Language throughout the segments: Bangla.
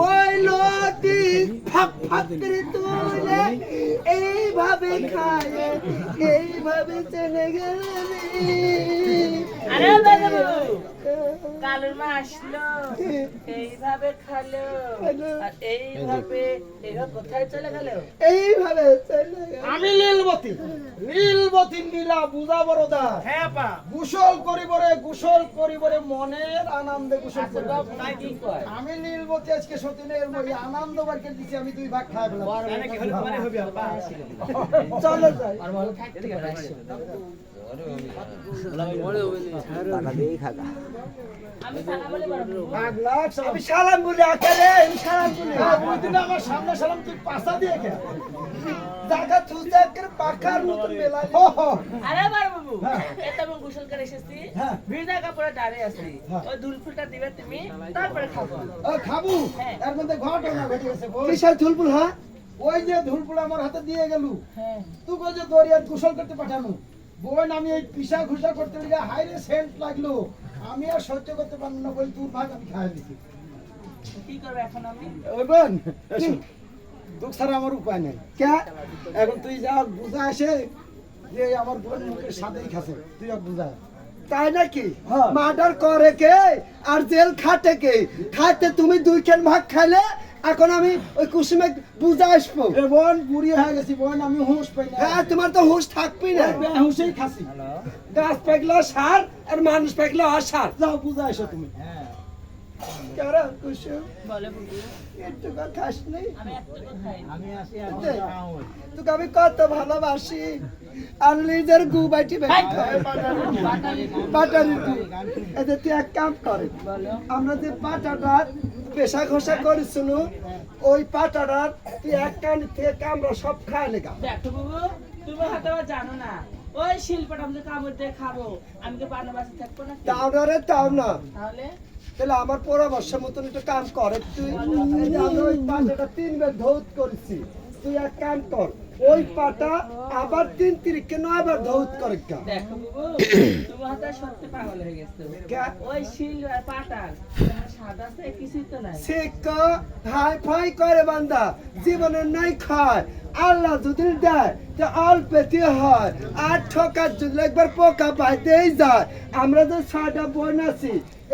ওই লতি ফাঁক ফাঁক করে তুলে এইভাবে খায় এইভাবে চলে গেল। আরে বাবু কালুর মা আসলো এইভাবে খালো আর এইভাবে এরা কোথায় চলে গেল? এইভাবে চলে গেল। আমি নীলবতী নীলা বুঝা বড়দা। হ্যাঁ পা গোসল করিবরে মনের আনন্দে গোসল করিব। তাই কি কয়? আমি নীলবতী আজকে সতীনের মই আনন্দ বারকে দিছি, আমি দুই ভাগ খাই বললাম। চলো যাই। আমি সালা বলে বাবু আমি সালাম বলি আকারে আমি সালাম বলি। ওই দিন আমার সামনে সালাম তুই পাশা দিয়ে কে জায়গা তুলতে করে পাখার মতো মেলা। আরে বাবু এটা আমি গোসল করে এসেছি হ্যাঁ। ভিজা কাপড়ে দাঁড়িয়ে আছি হ্যাঁ। ওই দুল ফুলটা দিবে তুমি তারপরে খাবো। খাবু হ্যাঁ। এর মধ্যে ঘটনা ঘটে গেছে। বিশাল ধুলপুল হ্যাঁ ওই যে ধুলপুল আমার হাতে দিয়ে গেল, হ্যাঁ তুই কই যে দরিয়াত গোসল করতে পাঠানো বোন, আমি এই পিসা ঘুষা করতে গিয়ে হাইরে সেন্ট লাগলো, আমি আর সহ্য করতে পারলাম না, বলি তোর ভাগ আমি খাই দিছি। কি করবে এখন আমি? ওই বোন দুঃখ ছাড়া আমার উপায় নেই। কে এখন তুই যা বুঝা আসে যে আমার বোন মুখের সাথেই খাসে, তুই আর বুঝা। তাই নাকি? হ্যাঁ। মার্ডার করে কে আর জেল খাটে কে? খাইতে তুমি দুই খেন ভাগ খাইলে এখন আমি ওই কুসুমে বুঝা আসবো। এ বোন বুড়ি হয়ে গেছি বোন, আমি হুঁশ পাই না। হ্যাঁ তোমার তো হুঁশ থাকবি না। বেহুশেই খাসি। গাছ পাকলে সার আর মানুষ পাকলে অসার। যাও বুঝা এসো তুমি। কেরা কুসুম বলে বুবু একটু খাস নেই? আমি একটু খাই তোকে আমি কত ভালোবাসি আর নিজের গু বাইটি বাটারি গু। এতে তুই এক কাম করে, আমরা যে পাটাটা পেশা ঘষা করেছিল ওই পাটাটা তুই এক কান থেকে আমরা সব খাই লেগা। দেখো বাবু তুমি হয়তো বা জানো না ওই শিল্পটা আমি কামড় দিয়ে খাবো, আমি কি পানা বাসে থাকবো না? তাও না রে তাও না, তাহলে তাহলে আমার পরামর্শ মতন একটু কাম করে তুই। এই যে আমরা ওই পাটাটা 3 বার ধৌত করেছি, তুই এক কাম কর ওই পাটা আবার 3 তিরিখে 9 বার ধৌত করে কা। দেখো বাবু তুমি হয়তো সত্যি পাগল হয়ে গেছো। কে? ওই শিল আর পাটার সাদা আছে কিছুই তো নাই। শিক্ষা হাই ফাই করে বান্দা জীবনে নাই খায়, আল্লাহ যদি দেয় তো অল্পেতে হয়, আর ঠকার যদি একবার পোকা পাইতেই যায়। আমরা যে 6টা বোন আছি,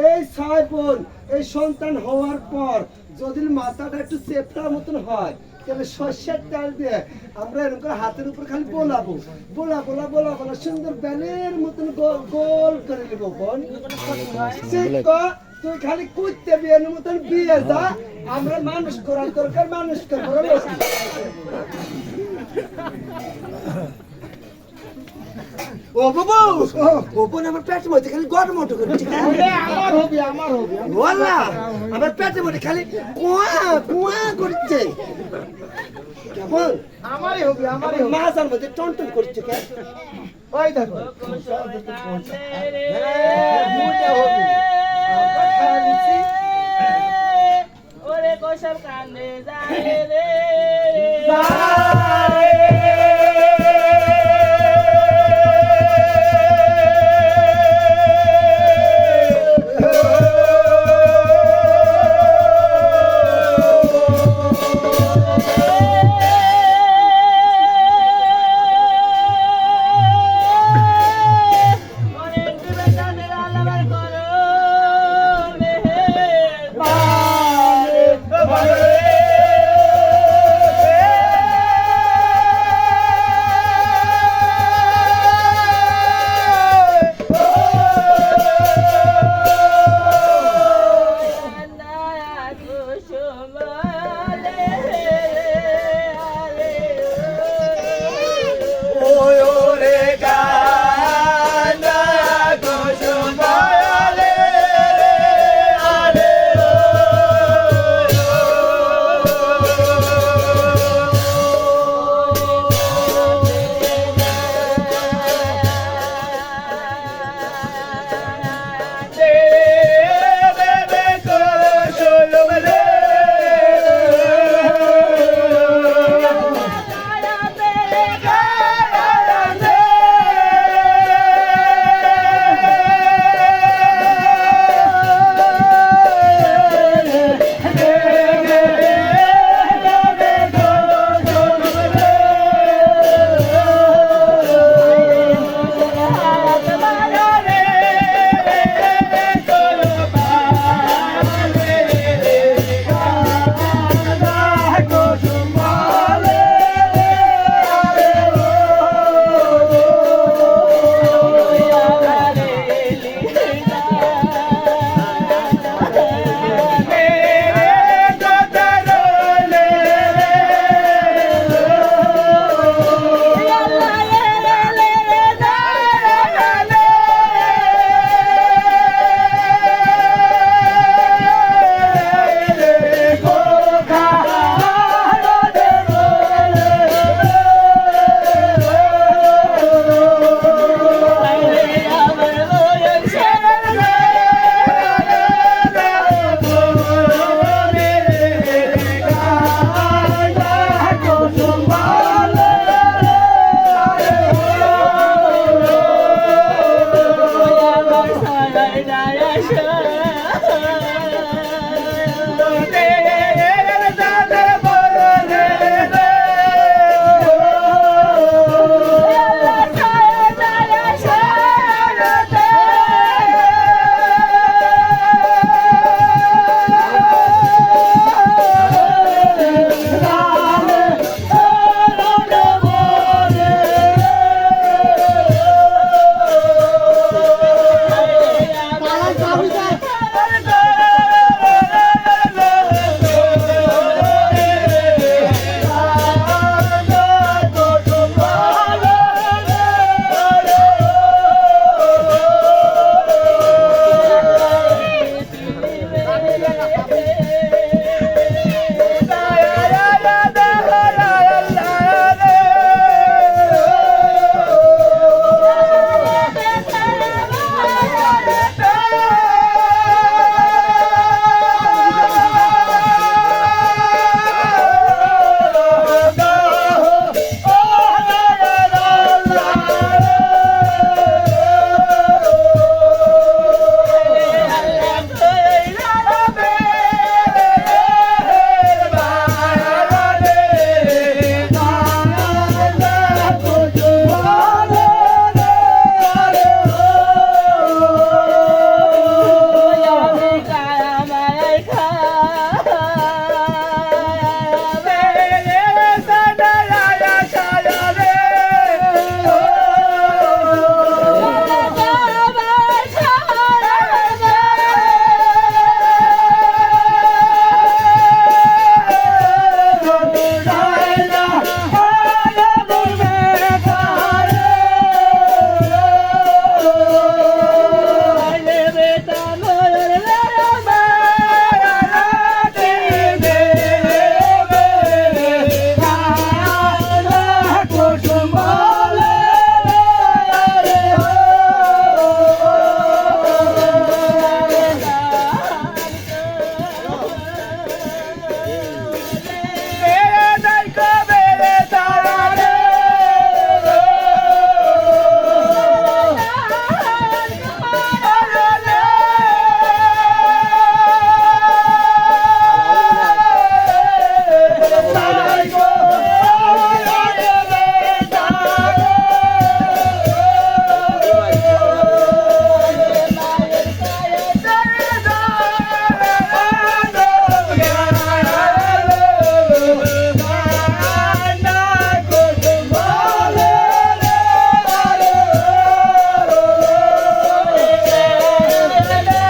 এই 6 বোন এই সন্তান হওয়ার পর যদি মাথাটা একটু চেপড়ার মতন হয় তাহলে সর্ষের তেল দিয়ে আমরা এরকম হাতের উপর খালি বোলাবো, বোলা সুন্দর ব্যালের মতন গোল করে নেবো বোন। শিক্ষা তুই খালি কুত্তে বিয়ের মতন বিয়ে যা, আমরা মানুষ করার দরকার, মানুষ করবো। ও বাবু ও বোন আমার পেটের মধ্যে খালি গরম মতো করে ঠিক আছে? আমার হবি ওয়াল্লা আমার পেটের মধ্যে খালি কুয়া কুয়া করছে কেমন? আমারই হবি মাথার মধ্যে টন করছে কে? ওই দেখো ওরে কৌশল কান্দে যায় রে এই, এই, এই,